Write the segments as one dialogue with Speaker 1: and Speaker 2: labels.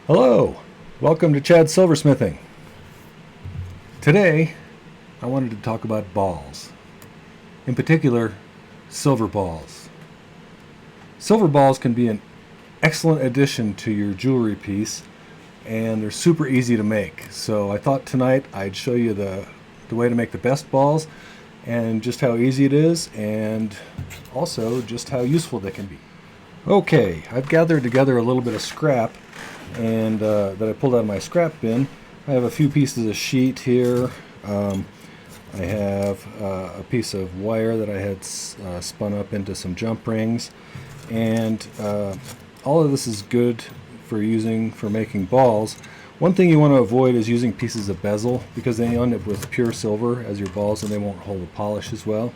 Speaker 1: Hello, welcome to Chad's Silversmithing. Today, I wanted to talk about balls. In particular, silver balls. Silver balls can be an excellent addition to your jewelry piece, and they're super easy to make. So I thought tonight I'd show you the way to make the best balls, and just how easy it is, and also just how useful they can be. Okay, I've gathered together a little bit of scrap and that I pulled out of my scrap bin. I have a few pieces of sheet here. I have a piece of wire that I had spun up into some jump rings, and all of this is good for making balls. One thing you want to avoid is using pieces of bezel, because they end up with pure silver as your balls and they won't hold the polish as well,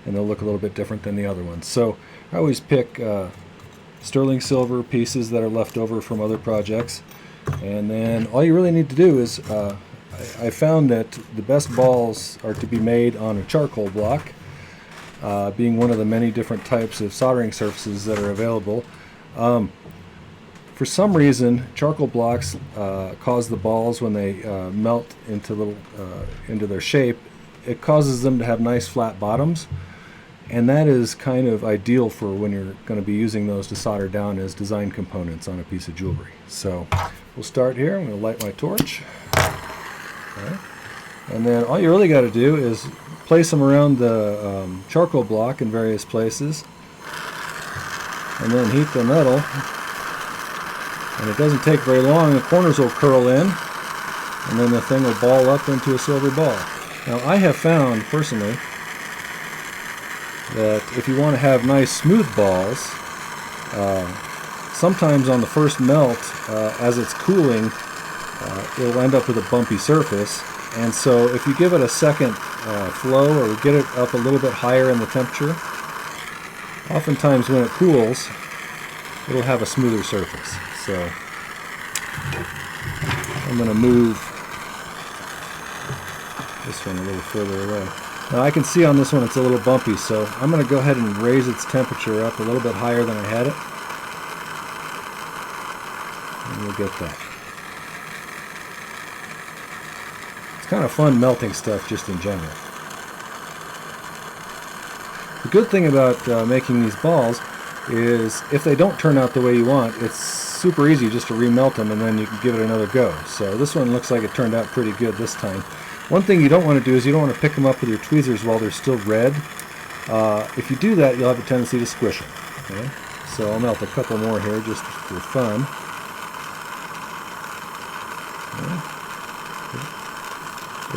Speaker 1: and they'll look a little bit different than the other ones. So I always pick sterling silver pieces that are left over from other projects, and then all you really need to do is I found that the best balls are to be made on a charcoal block, being one of the many different types of soldering surfaces that are available. For some reason, charcoal blocks cause the balls, when they melt into their shape, it causes them to have nice flat bottoms. And that is kind of ideal for when you're going to be using those to solder down as design components on a piece of jewelry. So we'll start here. I'm going to light my torch. Okay. And then all you really got to do is place them around the charcoal block in various places, and then heat the metal. And it doesn't take very long. The corners will curl in, and then the thing will ball up into a silver ball. Now, I have found personally that if you want to have nice smooth balls, sometimes on the first melt, as it's cooling, it'll end up with a bumpy surface. And so if you give it a second flow, or get it up a little bit higher in the temperature, oftentimes when it cools, it'll have a smoother surface. So I'm going to move this one a little further away. Now I can see on this one it's a little bumpy, so I'm going to go ahead and raise its temperature up a little bit higher than I had it, and we'll get that. It's kind of fun melting stuff just in general. The good thing about making these balls is if they don't turn out the way you want, it's super easy just to remelt them, and then you can give it another go. So this one looks like it turned out pretty good this time. One thing you don't want to do is you don't want to pick them up with your tweezers while they're still red. If you do that, you'll have a tendency to squish them. Okay? So I'll melt a couple more here just for fun. Okay.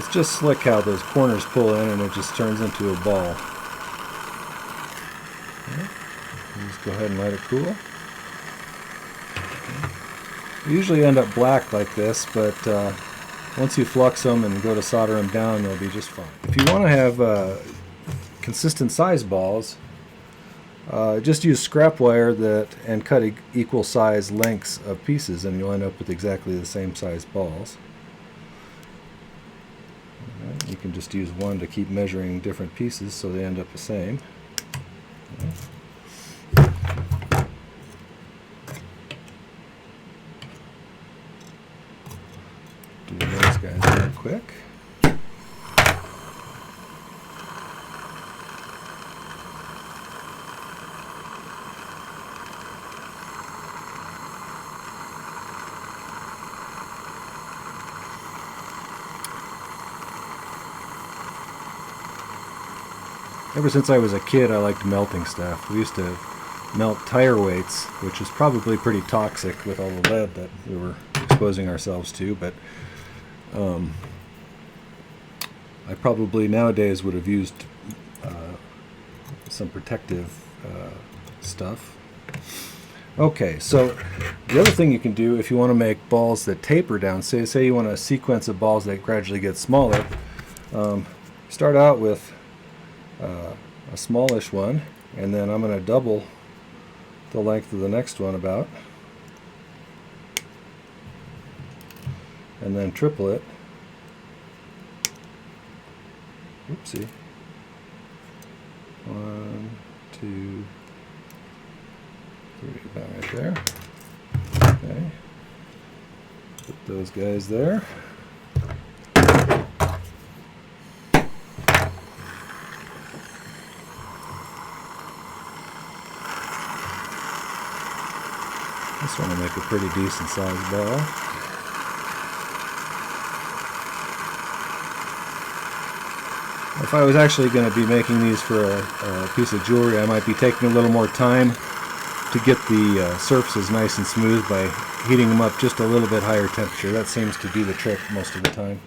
Speaker 1: It's just slick how those corners pull in and it just turns into a ball. Okay. Just go ahead and let it cool. Okay. You usually end up black like this, but once you flux them and go to solder them down, they'll be just fine. If you want to have consistent size balls, just use scrap wire and cut equal size lengths of pieces, and you'll end up with exactly the same size balls. Right. You can just use one to keep measuring different pieces so they end up the same. Okay. Do those guys real quick. Ever since I was a kid, I liked melting stuff. We used to melt tire weights, which is probably pretty toxic with all the lead that we were exposing ourselves to, but I probably nowadays would have used some protective stuff. Okay, so the other thing you can do if you want to make balls that taper down, say you want a sequence of balls that gradually get smaller, start out with a smallish one, and then I'm going to double the length of the next one about, and then triple it. Oopsie. 1, 2, 3, about right there. Okay. those guys there. This one will make a pretty decent sized ball. If I was actually going to be making these for a piece of jewelry, I might be taking a little more time to get the surfaces nice and smooth by heating them up just a little bit higher temperature. That seems to do the trick most of the time.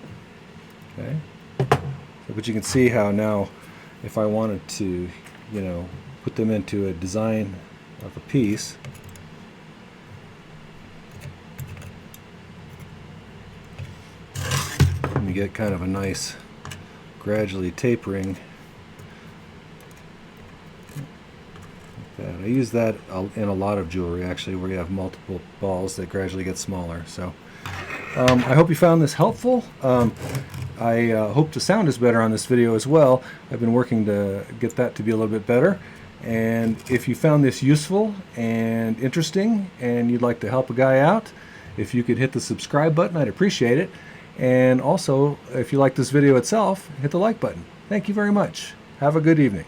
Speaker 1: Okay. So, but you can see how now, if I wanted to, you know, put them into a design of a piece, and you get kind of a nice gradually tapering like that. I use that in a lot of jewelry actually, where you have multiple balls that gradually get smaller. So I hope you found this helpful. I hope the sound is better on this video as well. I've been working to get that to be a little bit better. And if you found this useful and interesting and you'd like to help a guy out, if you could hit the subscribe button, I'd appreciate it. And also, if you like this video itself, hit the like button. Thank you very much. Have a good evening.